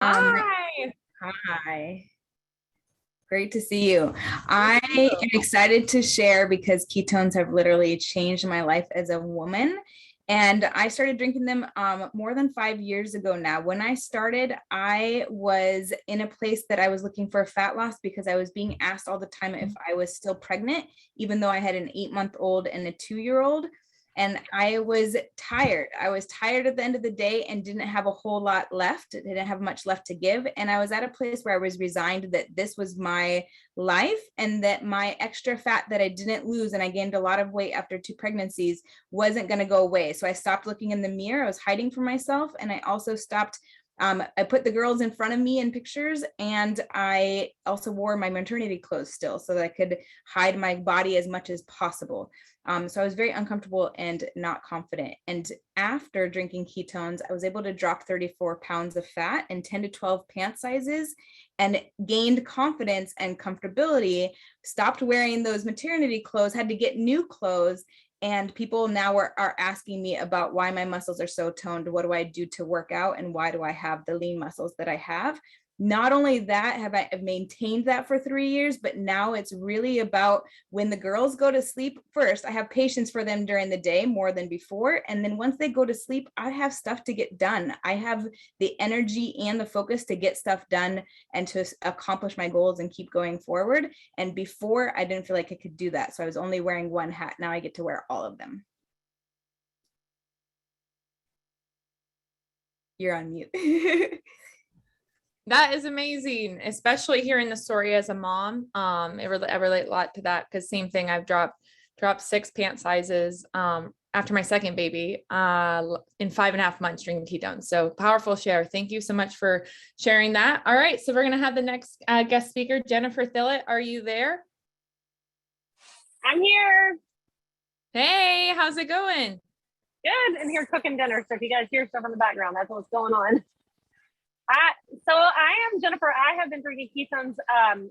Um, Hi. Hi, great to see you. I am excited to share because ketones have literally changed my life as a woman. And I started drinking them more than 5 years ago now. When I started, I was in a place that I was looking for fat loss because I was being asked all the time if I was still pregnant, even though I had an 8-month-old and a 2-year-old. And I was tired. I was tired at the end of the day and didn't have a whole lot left. Didn't have much left to give. And I was at a place where I was resigned that this was my life and that my extra fat that I didn't lose, and I gained a lot of weight after 2 pregnancies, wasn't going to go away. So I stopped looking in the mirror. I was hiding from myself. And I also stopped. I put the girls in front of me in pictures, and I also wore my maternity clothes still so that I could hide my body as much as possible. So I was very uncomfortable and not confident. And after drinking ketones, I was able to drop 34 pounds of fat and 10 to 12 pant sizes and gained confidence and comfortability, stopped wearing those maternity clothes, had to get new clothes. And people now are asking me about why my muscles are so toned. What do I do to work out? And why do I have the lean muscles that I have? Not only that, have I maintained that for 3 years, but now it's really about when the girls go to sleep. First, I have patience for them during the day more than before. And then once they go to sleep, I have stuff to get done. I have the energy and the focus to get stuff done and to accomplish my goals and keep going forward. And before, I didn't feel like I could do that. So I was only wearing one hat. Now I get to wear all of them. You're on mute. That is amazing, especially hearing the story as a mom. I relate a lot to that because same thing. I've dropped 6 pant sizes after my second baby in 5.5 months drinking ketones. So powerful share. Thank you so much for sharing that. All right, so we're gonna have the next guest speaker, Jennifer Thillet. Are you there? I'm here. Hey, how's it going? Good. I'm here cooking dinner. So if you guys hear stuff in the background, that's what's going on. So I am Jennifer. I have been drinking ketones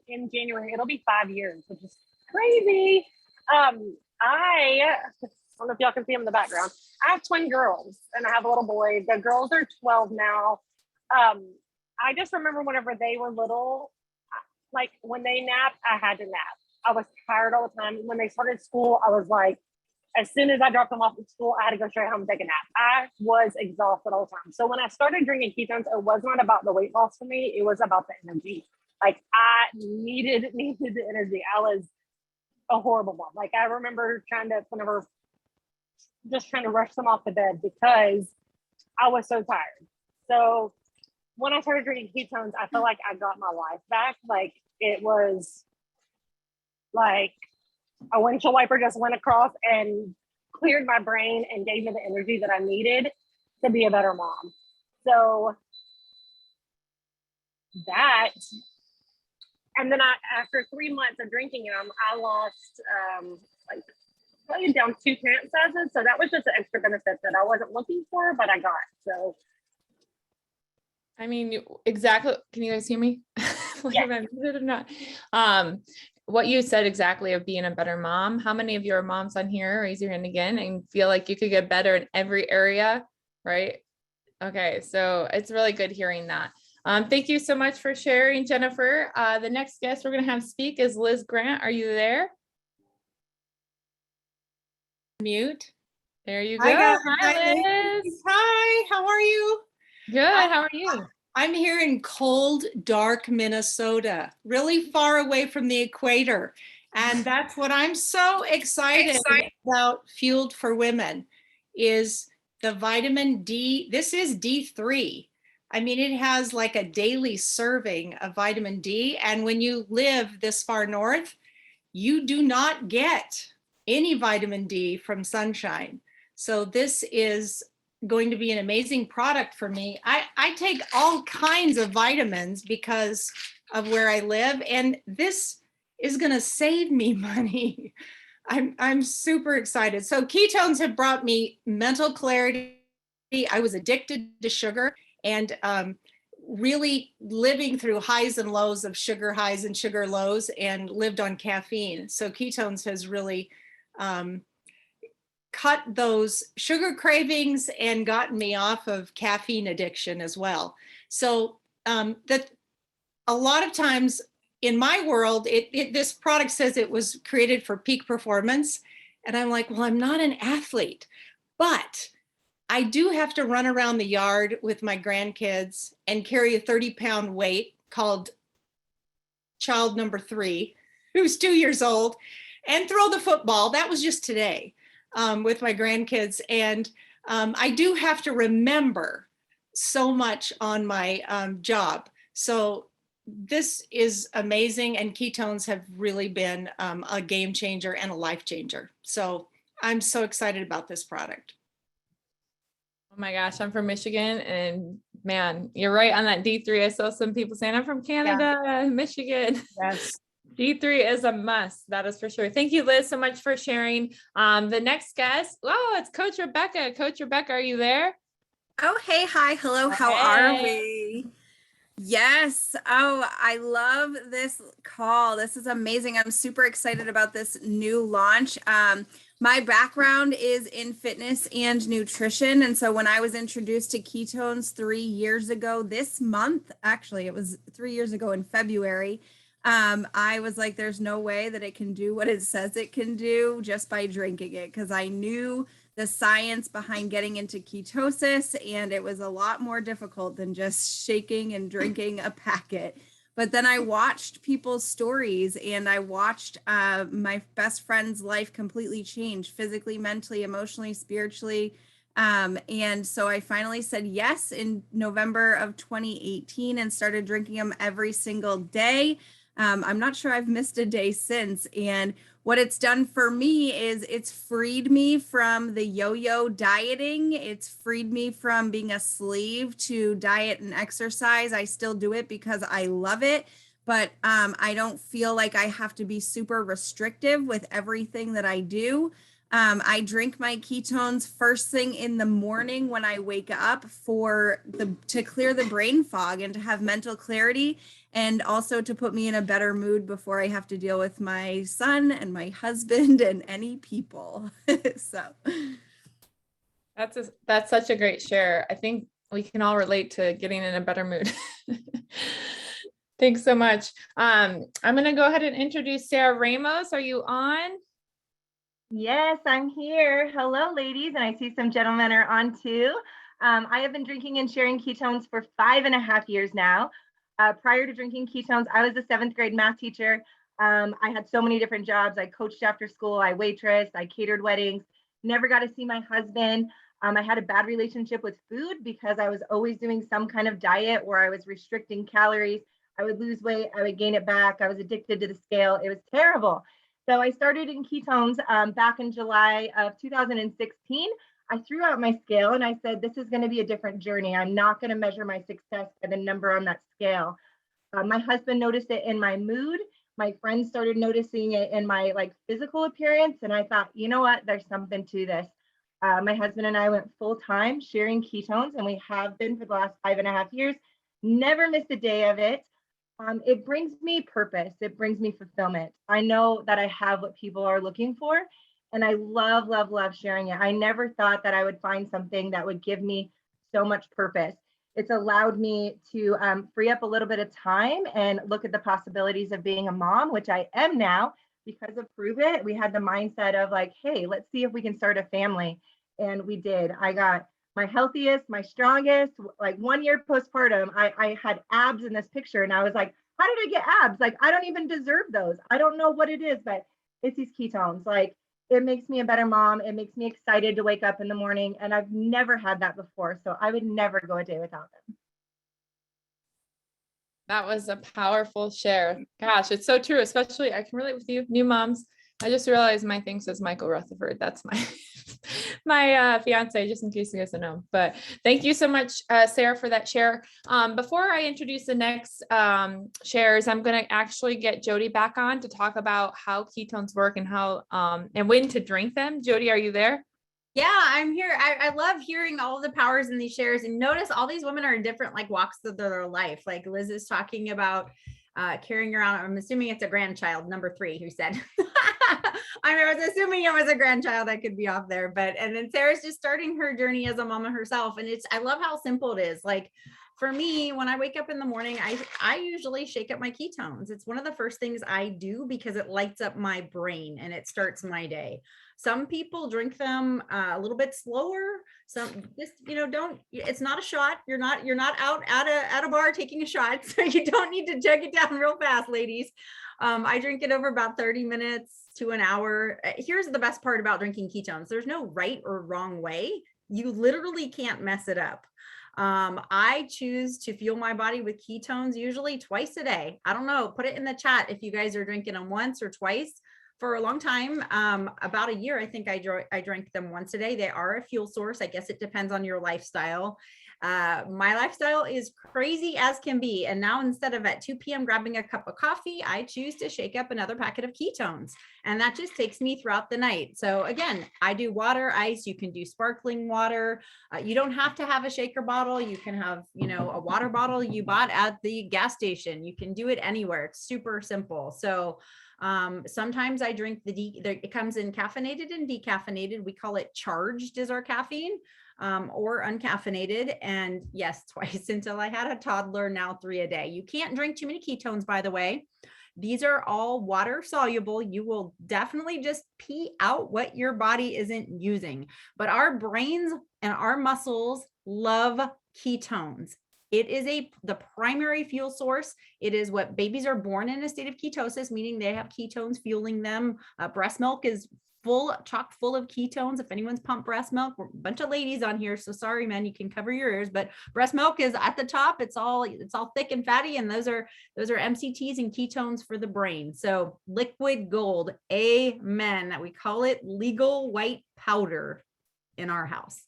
in January. It'll be 5 years, which is crazy. I don't know if y'all can see them in the background. I have twin girls and I have a little boy. The girls are 12 now. I just remember whenever they were little, like when they napped, I had to nap. I was tired all the time. When they started school, I was like, as soon as I dropped them off at school, I had to go straight home and take a nap. I was exhausted all the time. So when I started drinking ketones, it was not about the weight loss for me. It was about the energy. Like I needed the energy. I was a horrible mom. Like I remember trying to rush them off the bed because I was so tired. So when I started drinking ketones, I felt like I got my life back. Like it was like a windshield wiper just went across and cleared my brain and gave me the energy that I needed to be a better mom. So that, and then after 3 months of drinking them, I lost probably down 2 pant sizes. So that was just an extra benefit that I wasn't looking for, but I got. So I mean, exactly. Can you guys hear me? Yeah. Or not? What you said exactly of being a better mom. How many of your moms on here, raise your hand again, and feel like you could get better in every area, right? Okay, so it's really good hearing that. Thank you so much for sharing, Jennifer. The next guest we're going to have speak is Liz Grant. Are you there? Mute. There you go. Hi, Liz. Hi, how are you? Good. How are you? I'm here in cold, dark Minnesota, really far away from the equator. And that's what I'm so excited about Fueled for Women is the vitamin D. This is D3. I mean, it has like a daily serving of vitamin D. And when you live this far north, you do not get any vitamin D from sunshine. So this is going to be an amazing product for me. I take all kinds of vitamins because of where I live, and this is going to save me money. I'm super excited. So ketones have brought me mental clarity. I was addicted to sugar and really living through highs and lows of sugar highs and sugar lows and lived on caffeine. So ketones has really cut those sugar cravings and gotten me off of caffeine addiction as well. So that a lot of times in my world, this product says it was created for peak performance. And I'm like, well, I'm not an athlete, but I do have to run around the yard with my grandkids and carry a 30-pound weight called child number 3, who's 2 years old, and throw the football. That was just today with my grandkids. And I do have to remember so much on my job. So this is amazing. And ketones have really been a game changer and a life changer. So I'm so excited about this product. Oh my gosh, I'm from Michigan, and man, you're right on that D3. I saw some people saying I'm from Canada, Michigan. Yes. D3 is a must. That is for sure. Thank you, Liz, so much for sharing. The next guest, it's Coach Rebecca. Coach Rebecca, are you there? Oh, hey, hi, hello, how are we? Yes. Oh, I love this call. This is amazing. I'm super excited about this new launch. My background is in fitness and nutrition. And so when I was introduced to ketones 3 years ago this month, actually, it was 3 years ago in February, I was like, there's no way that it can do what it says it can do just by drinking it, because I knew the science behind getting into ketosis, and it was a lot more difficult than just shaking and drinking a packet. But then I watched people's stories, and I watched my best friend's life completely change physically, mentally, emotionally, spiritually. And so I finally said yes in November of 2018 and started drinking them every single day. I'm not sure I've missed a day since. And what it's done for me is it's freed me from the yo-yo dieting. It's freed me from being a slave to diet and exercise. I still do it because I love it, but I don't feel like I have to be super restrictive with everything that I do. I drink my ketones first thing in the morning when I wake up to clear the brain fog and to have mental clarity, and also to put me in a better mood before I have to deal with my son and my husband and any people. So that's such a great share. I think we can all relate to getting in a better mood. Thanks so much. I'm going to go ahead and introduce Sarah Ramos. Are you on? Yes, I'm here. Hello, ladies. And I see some gentlemen are on too. I have been drinking and sharing ketones for 5.5 years now. Prior to drinking ketones, I was a 7th grade math teacher. I had so many different jobs. I coached after school, I waitressed, I catered weddings, never got to see my husband. I had a bad relationship with food because I was always doing some kind of diet where I was restricting calories. I would lose weight, I would gain it back. I was addicted to the scale. It was terrible. So I started in ketones back in July of 2016. I threw out my scale and I said, this is going to be a different journey. I'm not going to measure my success by the number on that scale. My husband noticed it in my mood. My friends started noticing it in my physical appearance. And I thought, you know what, there's something to this. My husband and I went full time sharing ketones, and we have been for the last 5.5 years. Never missed a day of it. It brings me purpose. It brings me fulfillment. I know that I have what people are looking for, and I love, love, love sharing it. I never thought that I would find something that would give me so much purpose. It's allowed me to free up a little bit of time and look at the possibilities of being a mom, which I am now because of Pruvit. We had the mindset of hey, let's see if we can start a family. And we did. I got my healthiest, my strongest, 1 year postpartum, I had abs in this picture, and I was like, how did I get abs? I don't even deserve those. I don't know what it is, but it's these ketones. It makes me a better mom. It makes me excited to wake up in the morning, and I've never had that before. So I would never go a day without them. That was a powerful share. Gosh, it's so true. Especially, I can relate with you, new moms. I just realized my thing says Michael Rutherford. That's my fiance, just in case you guys don't know. But thank you so much, Sarah, for that share. Before I introduce the next shares, I'm going to actually get Jodi back on to talk about how ketones work and how and when to drink them. Jodi, are you there? Yeah, I'm here. I love hearing all the powers in these shares, and notice all these women are in different walks of their life. Liz is talking about carrying around, I'm assuming it's a grandchild, number 3, who said, I was assuming it was a grandchild. I could be off there, and then Sarah's just starting her journey as a mama herself. And I love how simple it is. for me, when I wake up in the morning, I usually shake up my ketones. It's one of the first things I do because it lights up my brain and it starts my day. Some people drink them a little bit slower. Some just, don't, it's not a shot. You're not out at a bar taking a shot. So you don't need to chug it down real fast, ladies. I drink it over about 30 minutes to an hour. Here's the best part about drinking ketones. There's no right or wrong way. You literally can't mess it up. I choose to fuel my body with ketones usually twice a day. I don't know, put it in the chat if you guys are drinking them once or twice. For a long time, about a year, I think I drank them once a day. They are a fuel source. I guess it depends on your lifestyle. My lifestyle is crazy as can be. And now instead of at 2 p.m. grabbing a cup of coffee, I choose to shake up another packet of ketones. And that just takes me throughout the night. So again, I do water, ice, you can do sparkling water. You don't have to have a shaker bottle. You can have, a water bottle you bought at the gas station. You can do it anywhere. It's super simple. So sometimes I drink it comes in caffeinated and decaffeinated. We call it charged is our caffeine, or uncaffeinated. And yes, twice until I had a toddler, now 3 a day. You can't drink too many ketones, by the way. These are all water soluble. You will definitely just pee out what your body isn't using, but our brains and our muscles love ketones. It is the primary fuel source. It is what babies are born in a state of ketosis, meaning they have ketones fueling them. Breast milk is chock full of ketones. If anyone's pumped breast milk, we're a bunch of ladies on here, so sorry, man, you can cover your ears, but breast milk is at the top. It's all thick and fatty, and those are MCTs and ketones for the brain. So liquid gold, amen. We call it legal white powder in our house.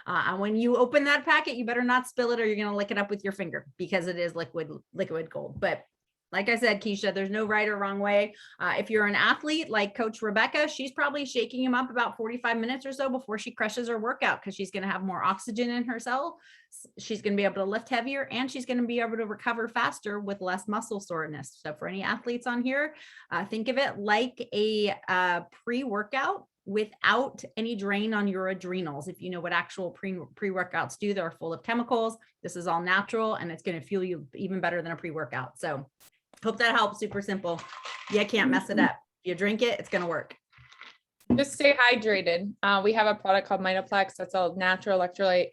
And when you open that packet, you better not spill it or you're going to lick it up with your finger because it is liquid gold. But like I said, Keisha, there's no right or wrong way. If you're an athlete like Coach Bekah, she's probably shaking him up about 45 minutes or so before she crushes her workout because she's going to have more oxygen in her cell. She's going to be able to lift heavier and she's going to be able to recover faster with less muscle soreness. So for any athletes on here, think of it like a pre-workout without any drain on your adrenals. If you know what actual pre-workouts do, they're full of chemicals. This is all natural and it's going to fuel you even better than a pre-workout. So hope that helps. Super simple. You can't mess it up. You drink it, it's going to work. Just stay hydrated. We have a product called Mitoplex that's a natural electrolyte,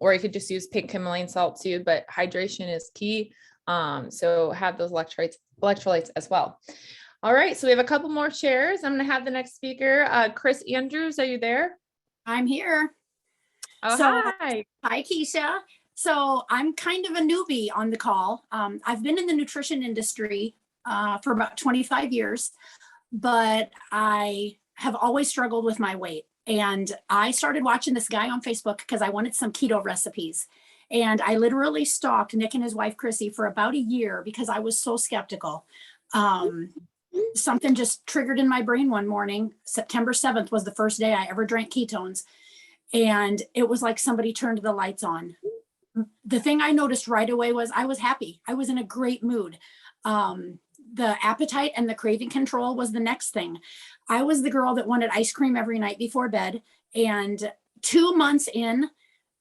or you could just use pink Himalayan salt too, but hydration is key. So have those electrolytes as well. All right, so we have a couple more shares. I'm going to have the next speaker, Chris Andrews. Are you there? I'm here. Oh, hi. Hi, Keisha. So I'm kind of a newbie on the call. I've been in the nutrition industry for about 25 years, but I have always struggled with my weight. And I started watching this guy on Facebook because I wanted some keto recipes. And I literally stalked Nick and his wife, Chrissy, for about a year because I was so skeptical. Something just triggered in my brain one morning. September 7th was the first day I ever drank ketones. And it was like somebody turned the lights on. The thing I noticed right away was I was happy. I was in a great mood. The appetite and the craving control was the next thing. I was the girl that wanted ice cream every night before bed. And 2 months in,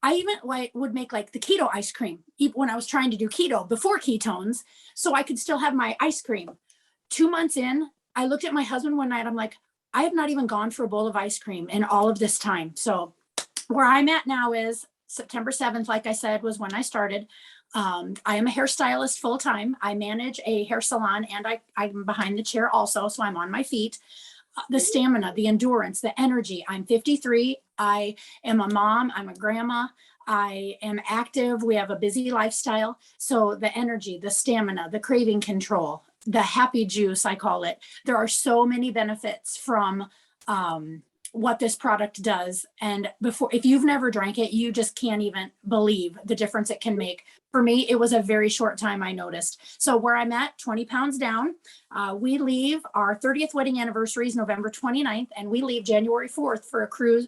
I even would make like the keto ice cream even when I was trying to do keto before ketones, so I could still have my ice cream. 2 months in, I looked at my husband one night. I'm like, I have not even gone for a bowl of ice cream in all of this time. So where I'm at now is September 7th, like I said, was when I started. I am a hairstylist full time. I manage a hair salon and I'm behind the chair also. So I'm on my feet. The stamina, the endurance, the energy. I'm 53. I am a mom. I'm a grandma. I am active. We have a busy lifestyle. So the energy, the stamina, the craving control, the happy juice, I call it. There are so many benefits from what this product does. And if you've never drank it, you just can't even believe the difference it can make. For me, it was a very short time I noticed. So where I'm at, 20 pounds down, we leave, our 30th wedding anniversary is November 29th, and we leave January 4th for a cruise.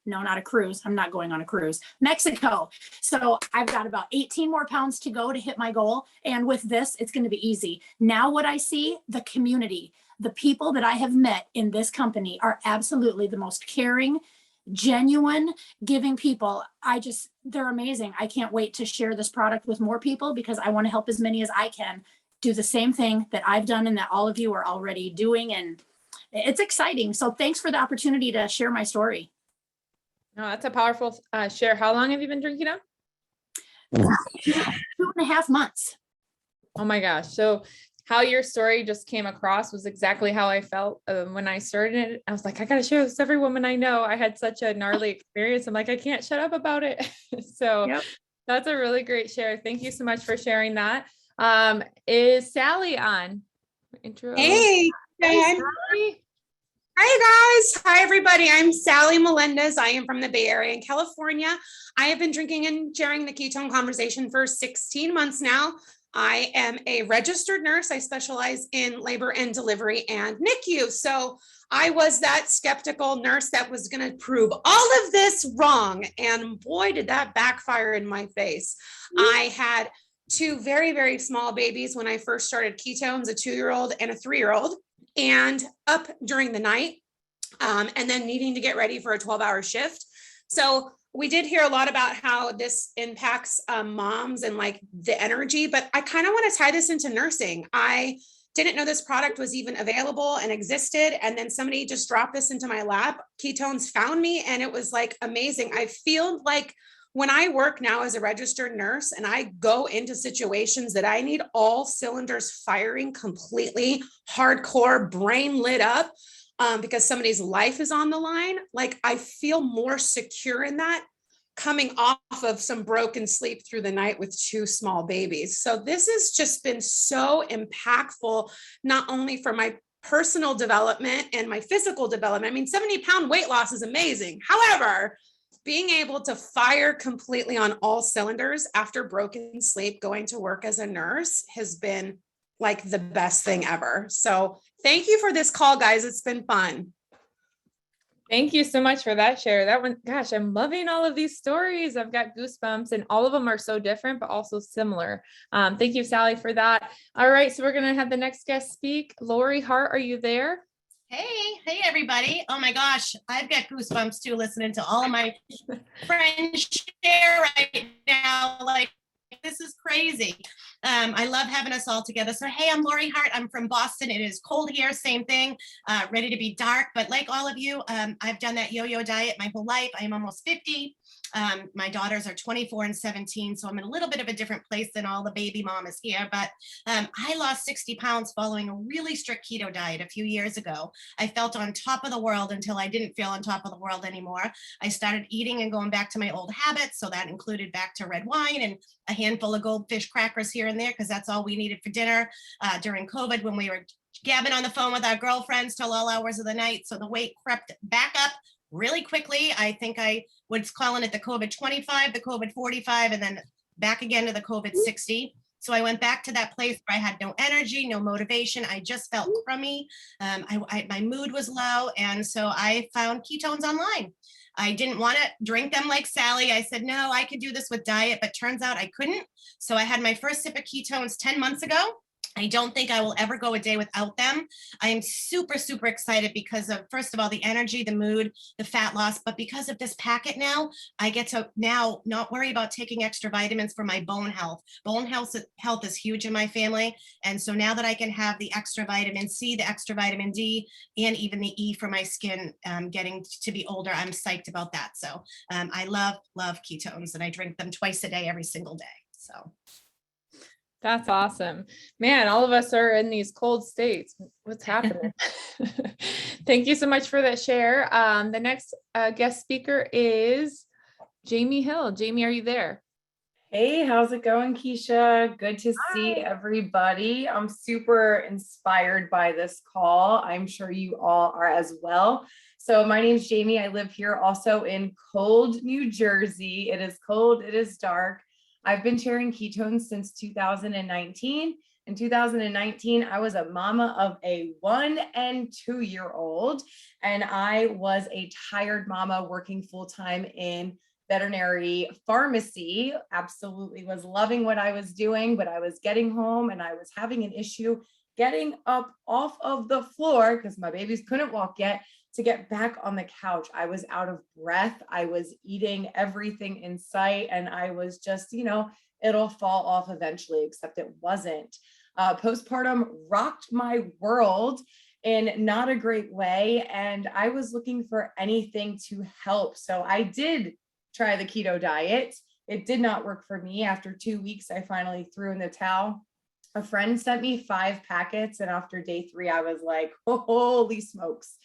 No, not a cruise. I'm not going on a cruise. Mexico. So I've got about 18 more pounds to go to hit my goal. And with this, it's going to be easy. Now what I see, the community, the people that I have met in this company are absolutely the most caring, genuine, giving people. They're amazing. I can't wait to share this product with more people because I want to help as many as I can do the same thing that I've done and that all of you are already doing. And it's exciting. So thanks for the opportunity to share my story. No, that's a powerful share. How long have you been drinking them? 2.5 months. Oh my gosh. So how your story just came across was exactly how I felt when I started it. I was like, I got to share this with every woman I know. I had such a gnarly experience. I'm like, I can't shut up about it. So yep. That's a really great share. Thank you so much for sharing that. Is Sally on? Intro. Hey, Sally. Hi guys. Hi everybody. I'm Sally Melendez. I am from the Bay Area in California. I have been drinking and sharing the ketone conversation for 16 months now. I am a registered nurse. I specialize in labor and delivery and NICU. So I was that skeptical nurse that was going to prove all of this wrong. And boy, did that backfire in my face. I had 2 very, very small babies when I first started ketones, a 2-year-old and a 3-year-old. And up during the night, and then needing to get ready for a 12-hour shift. So we did hear a lot about how this impacts moms and like the energy, but I kind of want to tie this into nursing. I didn't know this product was even available and existed. And then somebody just dropped this into my lap. Ketones found me and it was like amazing. I feel like when I work now as a registered nurse and I go into situations that I need all cylinders firing completely, hardcore, brain lit up, because somebody's life is on the line, like I feel more secure in that coming off of some broken sleep through the night with 2 small babies. So this has just been so impactful, not only for my personal development and my physical development. I mean, 70-pound weight loss is amazing. However, being able to fire completely on all cylinders after broken sleep, going to work as a nurse has been like the best thing ever. So thank you for this call, guys. It's been fun. Thank you so much for that share. That one, gosh, I'm loving all of these stories. I've got goosebumps and all of them are so different, but also similar. Thank you, Sally, for that. All right. So we're going to have the next guest speak. Lori Hart, are you there? Hey, everybody. Oh my gosh, I've got goosebumps too, listening to all of my friends share right now. Like, this is crazy. I love having us all together. So, hey, I'm Lori Hart. I'm from Boston. It is cold here, same thing, ready to be dark. But like all of you, I've done that yo-yo diet my whole life. I am almost 50. My daughters are 24 and 17, so I'm in a little bit of a different place than all the baby mamas here. But I lost 60 pounds following a really strict keto diet a few years ago. I felt on top of the world until I didn't feel on top of the world anymore. I started eating and going back to my old habits. So that included back to red wine and a handful of goldfish crackers here and there, because that's all we needed for dinner during COVID when we were gabbing on the phone with our girlfriends till all hours of the night. So the weight crept back up really quickly. I think I was calling it the COVID 25, the COVID 45, and then back again to the COVID 60. So I went back to that place where I had no energy, no motivation. I just felt crummy. My mood was low. And so I found ketones online. I didn't want to drink them like Sally. I said, no, I could do this with diet, but turns out I couldn't. So I had my first sip of ketones 10 months ago. I don't think I will ever go a day without them. I am super, super excited because of, first of all, the energy, the mood, the fat loss, but because of this packet now, I get to now not worry about taking extra vitamins for my bone health. Bone health is huge in my family. And so now that I can have the extra vitamin C, the extra vitamin D, and even the E for my skin getting to be older, I'm psyched about that. So I love ketones and I drink them twice a day, every single day. So. That's awesome, man. All of us are in these cold states. What's happening? Thank you so much for that share. The next guest speaker is Jamie Hill. Jamie, are you there? Hey, how's it going, Keisha? Good to see everybody. I'm super inspired by this call. I'm sure you all are as well. So my name's Jamie. I live here also in cold New Jersey. It is cold. It is dark. I've been sharing ketones since 2019. In 2019, I was a mama of a 1 and 2-year-old, and I was a tired mama working full-time in veterinary pharmacy. Absolutely was loving what I was doing, but I was getting home and I was having an issue getting up off of the floor because my babies couldn't walk yet. to get back on the couch. I was out of breath. I was eating everything in sight, and I was just, it'll fall off eventually, except it wasn't. Postpartum rocked my world in not a great way, and I was looking for anything to help. So I did try the keto diet. It did not work for me. After 2 weeks, I finally threw in the towel. A friend sent me 5 packets, and after day 3, I was like, holy smokes.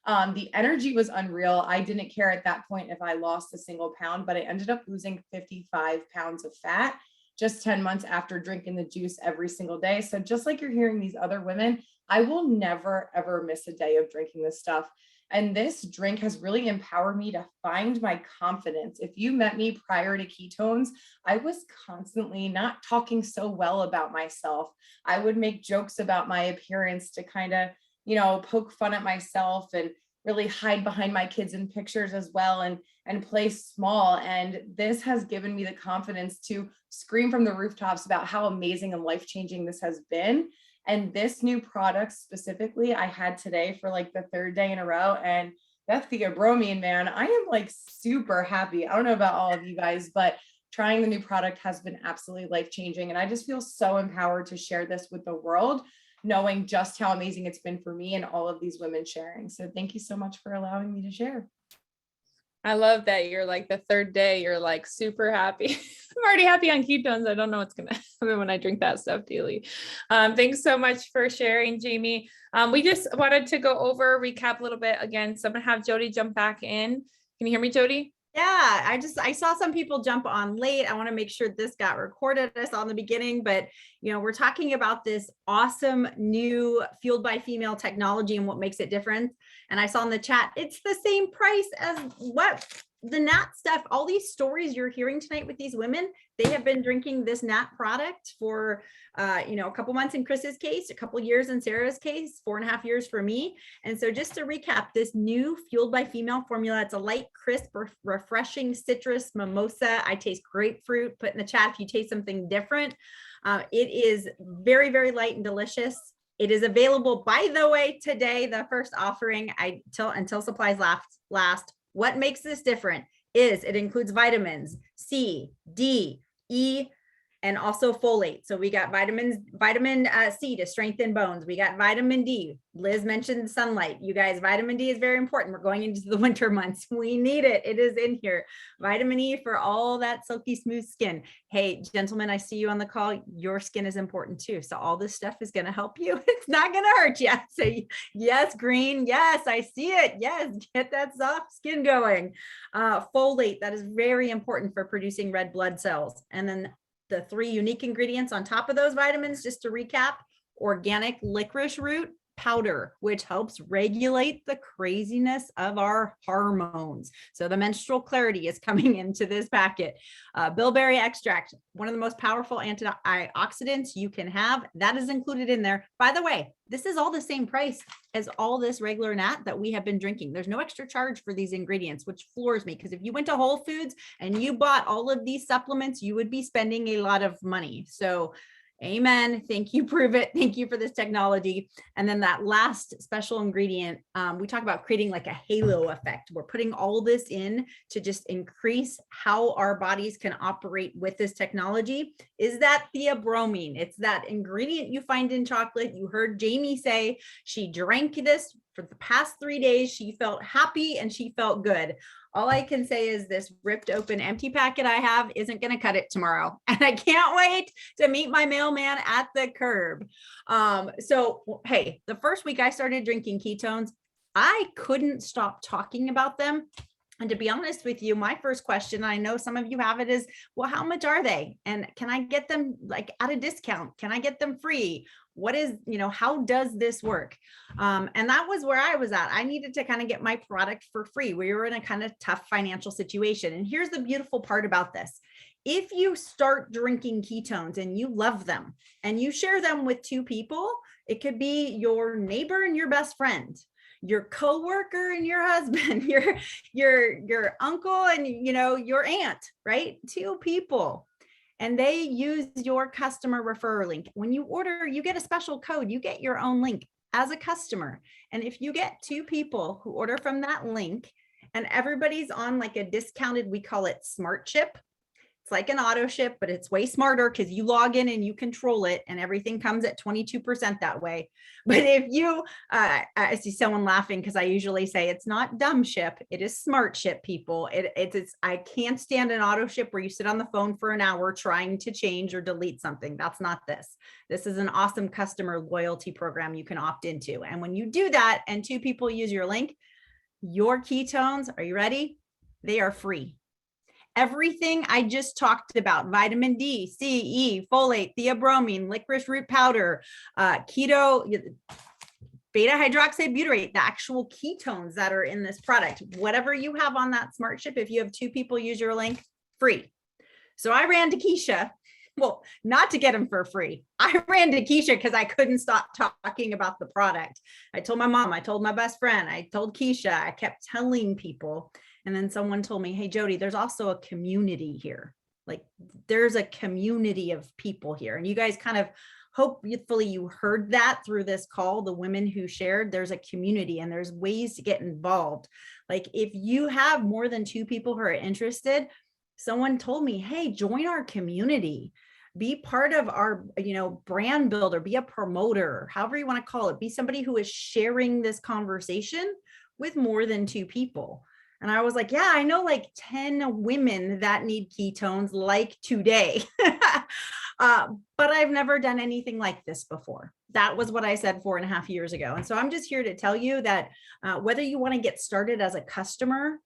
The energy was unreal. I didn't care at that point if I lost a single pound, but I ended up losing 55 pounds of fat just 10 months after drinking the juice every single day. So just like you're hearing these other women, I will never, ever miss a day of drinking this stuff. And this drink has really empowered me to find my confidence. If you met me prior to ketones, I was constantly not talking so well about myself. I would make jokes about my appearance to kind of, poke fun at myself and really hide behind my kids in pictures as well and play small. And this has given me the confidence to scream from the rooftops about how amazing and life-changing this has been. And this new product specifically, I had today for like the 3rd day in a row. And that theobromine, man, I am like super happy. I don't know about all of you guys, but trying the new product has been absolutely life-changing. And I just feel so empowered to share this with the world, knowing just how amazing it's been for me and all of these women sharing. So thank you so much for allowing me to share. I love that you're like the 3rd day, you're like super happy. I'm already happy on ketones. I don't know what's going to happen when I drink that stuff daily. Thanks so much for sharing, Jamie. We just wanted to go over, recap a little bit again. So I'm going to have Jodi jump back in. Can you hear me, Jodi? Yeah, I saw some people jump on late. I want to make sure this got recorded. I saw in the beginning, but we're talking about this awesome new Fueled by Female technology and what makes it different. And I saw in the chat, it's the same price as what the Nat stuff, all these stories you're hearing tonight with these women, they have been drinking this Nat product for, a couple months in Chris's case, a couple years in Sarah's case, 4.5 years for me. And so just to recap, this new Fueled by Female formula, it's a light, crisp, refreshing citrus mimosa. I taste grapefruit. Put in the chat if you taste something different. It is very, very light and delicious. It is available, by the way, today, the first offering until supplies last. What makes this different is it includes vitamins C, D, E, and also folate. So we got vitamin C to strengthen bones. We got vitamin D. Liz mentioned sunlight. You guys, vitamin D is very important. We're going into the winter months. We need it. It is in here. Vitamin E for all that silky smooth skin. Hey, gentlemen, I see you on the call. Your skin is important too. So all this stuff is going to help you. It's not going to hurt you. So yes, green. Yes, I see it. Yes, get that soft skin going. Folate, that is very important for producing red blood cells. And then the 3 unique ingredients on top of those vitamins, just to recap: organic licorice root powder, which helps regulate the craziness of our hormones. So the menstrual clarity is coming into this packet. Bilberry extract, one of the most powerful antioxidants you can have, that is included in there. By the way, this is all the same price as all this regular Nat that we have been drinking. There's no extra charge for these ingredients, which floors me, because if you went to Whole Foods and you bought all of these supplements, you would be spending a lot of money. So amen. Thank you, Pruvit. Thank you for this technology. And then that last special ingredient, we talk about creating like a halo effect. We're putting all this in to just increase how our bodies can operate with this technology. Is that theobromine? It's that ingredient you find in chocolate. You heard Jamie say she drank this for the past 3 days. She felt happy and she felt good. All I can say is this ripped open empty packet I have isn't going to cut it tomorrow. And I can't wait to meet my mailman at the curb. So, hey, the first week I started drinking ketones, I couldn't stop talking about them. And to be honest with you, my first question, I know some of you have it, is, well, how much are they? And can I get them like at a discount? Can I get them free? What is, how does this work? And that was where I was at. I needed to kind of get my product for free. We were in a kind of tough financial situation. And here's the beautiful part about this. If you start drinking ketones and you love them and you share them with 2 people, it could be your neighbor and your best friend, your coworker and your husband, your uncle and your aunt, right? 2 people. And they use your customer referral link. When you order, you get a special code, you get your own link. as a customer. And if you get 2 people who order from that link and everybody's on like a discounted, we call it smart ship. It's like an auto ship, but it's way smarter because you log in and you control it and everything comes at 22% that way. But if you, I see someone laughing because I usually say it's not dumb ship, it is smart ship, people. It's I can't stand an auto ship where you sit on the phone for an hour trying to change or delete something. That's not this. This is an awesome customer loyalty program you can opt into. And when you do that and 2 people use your link, your ketones, are you ready? They are free. Everything I just talked about, vitamin D, C, E, folate, theobromine, licorice root powder, keto, beta hydroxybutyrate, the actual ketones that are in this product, whatever you have on that smart ship, if you have 2 people use your link, free. So I ran to Keisha, well, not to get them for free. I ran to Keisha because I couldn't stop talking about the product. I told my mom, I told my best friend, I told Keisha, I kept telling people. And then someone told me, hey, Jodi, there's also a community here. Like there's a community of people here. And you guys kind of, hopefully you heard that through this call, the women who shared, there's a community and there's ways to get involved. Like if you have more than 2 people who are interested, someone told me, hey, join our community. Be part of our, brand builder, be a promoter, however you want to call it, be somebody who is sharing this conversation with more than 2 people. And I was like, yeah, I know like 10 women that need ketones like today, but I've never done anything like this before. That was what I said 4.5 years ago. And so I'm just here to tell you that whether you want to get started as a customer,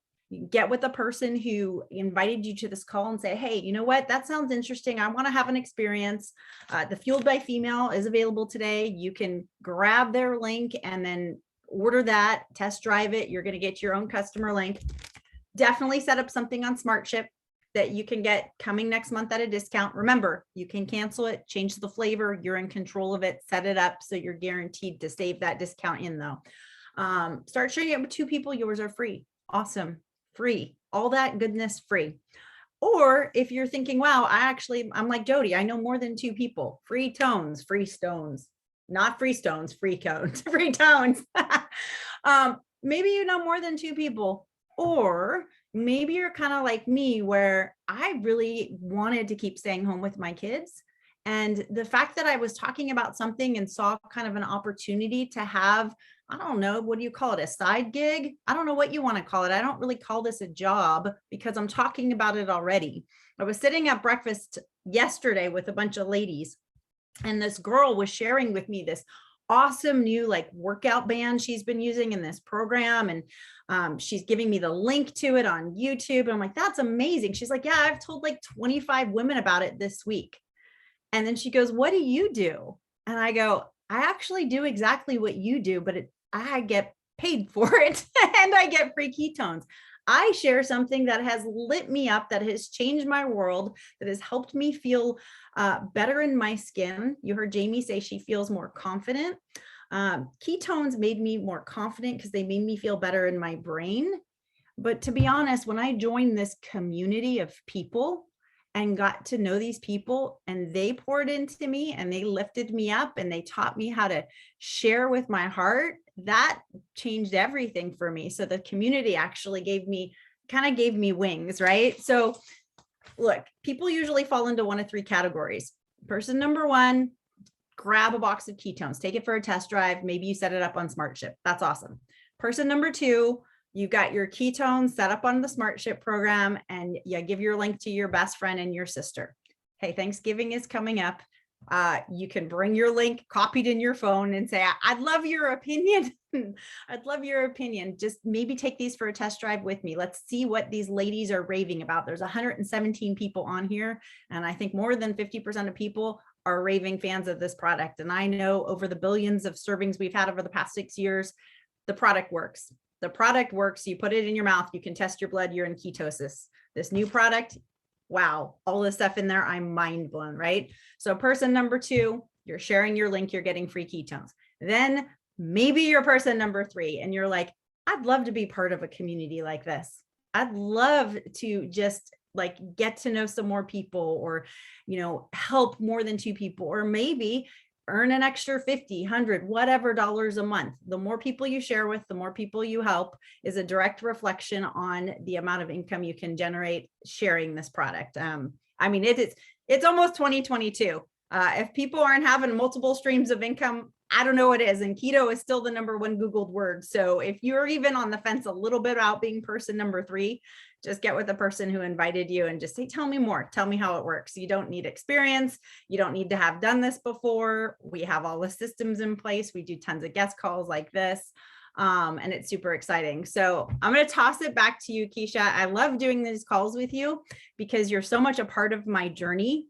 get with the person who invited you to this call and say, hey, you know what, that sounds interesting. I want to have an experience. The Fueled by Female is available today. You can grab their link and then order that, test drive it. You're going to get your own customer link. Definitely set up something on SmartShip that you can get coming next month at a discount. Remember, you can cancel it, change the flavor. You're in control of it. Set it up so you're guaranteed to save that discount in though. Start sharing it with 2 people. Yours are free. Awesome. Free. All that goodness free. Or if you're thinking, wow, I'm like Jodi, I know more than 2 people. Free tones, free stones. Not free stones, free cones, free tones. Maybe you know more than 2 people, or maybe you're kind of like me where I really wanted to keep staying home with my kids. And the fact that I was talking about something and saw kind of an opportunity to have, I don't know, what do you call it? A side gig? I don't know what you want to call it. I don't really call this a job because I'm talking about it already. I was sitting at breakfast yesterday with a bunch of ladies, and this girl was sharing with me this awesome new like workout band she's been using in this program. And she's giving me the link to it on YouTube. And I'm like, that's amazing. She's like, yeah, I've told like 25 women about it this week. And then she goes, what do you do? And I go, I actually do exactly what you do, but I get paid for it and I get free ketones. I share something that has lit me up, that has changed my world, that has helped me feel better in my skin. You heard Jamie say she feels more confident. Ketones made me more confident because they made me feel better in my brain. But to be honest, when I joined this community of people and got to know these people and they poured into me and they lifted me up and they taught me how to share with my heart, that changed everything for me. So the community actually gave me wings, right? So look, people usually fall into 1 of 3 categories. Person number 1, grab a box of ketones, take it for a test drive. Maybe you set it up on SmartShip. That's awesome. Person number 2, you got your ketones set up on the SmartShip program and you give your link to your best friend and your sister. Hey, Thanksgiving is coming up. You can bring your link copied in your phone and say, I'd love your opinion. I'd love your opinion. Just maybe take these for a test drive with me. Let's see what these ladies are raving about. There's 117 people on here. And I think more than 50% of people are raving fans of this product. And I know over the billions of servings we've had over the past 6 years, the product works. The product works. You put it in your mouth, you can test your blood, you're in ketosis. This new product, wow, all this stuff in there, I'm mind blown, right? So person number 2, you're sharing your link, you're getting free ketones. Then maybe you're person number 3 and you're like, I'd love to be part of a community like this. I'd love to just like get to know some more people or, help more than 2 people. Or maybe earn an extra 50, 100, whatever dollars a month. The more people you share with, the more people you help is a direct reflection on the amount of income you can generate sharing this product. I mean, it's almost 2022. If people aren't having multiple streams of income, I don't know what is. And keto is still the #1 Googled word. So if you're even on the fence a little bit about being person number 3, just get with the person who invited you and just say, tell me more. Tell me how it works. You don't need experience. You don't need to have done this before. We have all the systems in place. We do tons of guest calls like this. And it's super exciting. So I'm going to toss it back to you, Keisha. I love doing these calls with you because you're so much a part of my journey.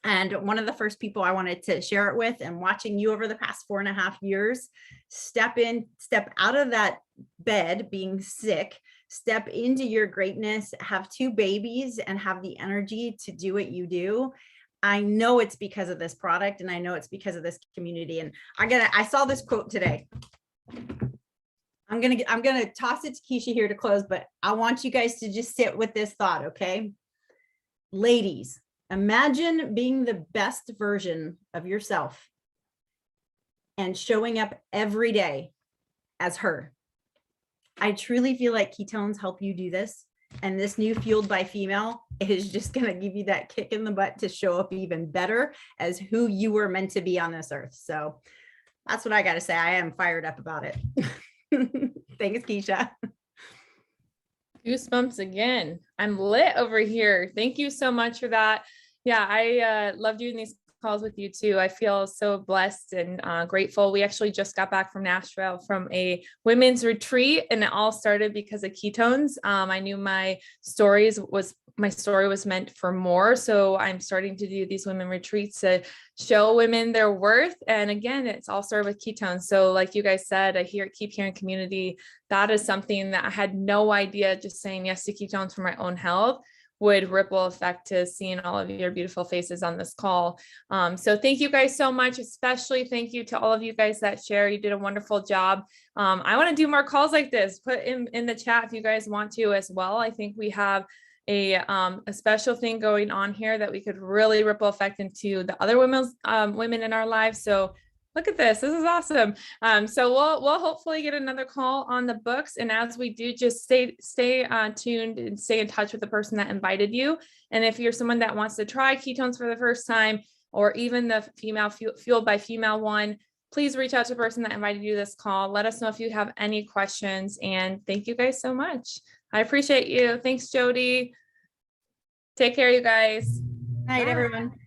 And one of the first people I wanted to share it with, and watching you over the past 4.5 years, step out of that bed being sick, step into your greatness, have 2 babies and have the energy to do what you do. I know it's because of this product, and I know it's because of this community. And I saw this quote today. I'm gonna toss it to Keisha here to close, but I want you guys to just sit with this thought, okay? Ladies, imagine being the best version of yourself and showing up every day as her. I truly feel like ketones help you do this. And this new Fueled by Female is just going to give you that kick in the butt to show up even better as who you were meant to be on this earth. So that's what I got to say. I am fired up about it. Thanks, Keisha. Goosebumps again. I'm lit over here. Thank you so much for that. Yeah, I love doing these calls with you too. I feel so blessed and grateful. We actually just got back from Nashville from a women's retreat, and it all started because of ketones. I knew my story was meant for more. So I'm starting to do these women retreats to show women their worth. And again, it's all started with ketones. So like you guys said, I keep hearing community. That is something that I had no idea, just saying yes to ketones for my own health would ripple effect to seeing all of your beautiful faces on this call. So thank you guys so much. Especially thank you to all of you guys that share. You did a wonderful job. I want to do more calls like this. Put in the chat if you guys want to as well. I think we have a special thing going on here that we could really ripple effect into the other women in our lives. So look at this. This is awesome. So we'll hopefully get another call on the books. And as we do, just stay tuned and stay in touch with the person that invited you. And if you're someone that wants to try ketones for the first time, or even the Fueled by Female one, please reach out to the person that invited you to this call. Let us know if you have any questions. And thank you guys so much. I appreciate you. Thanks, Jodi. Take care, you guys. Night, everyone.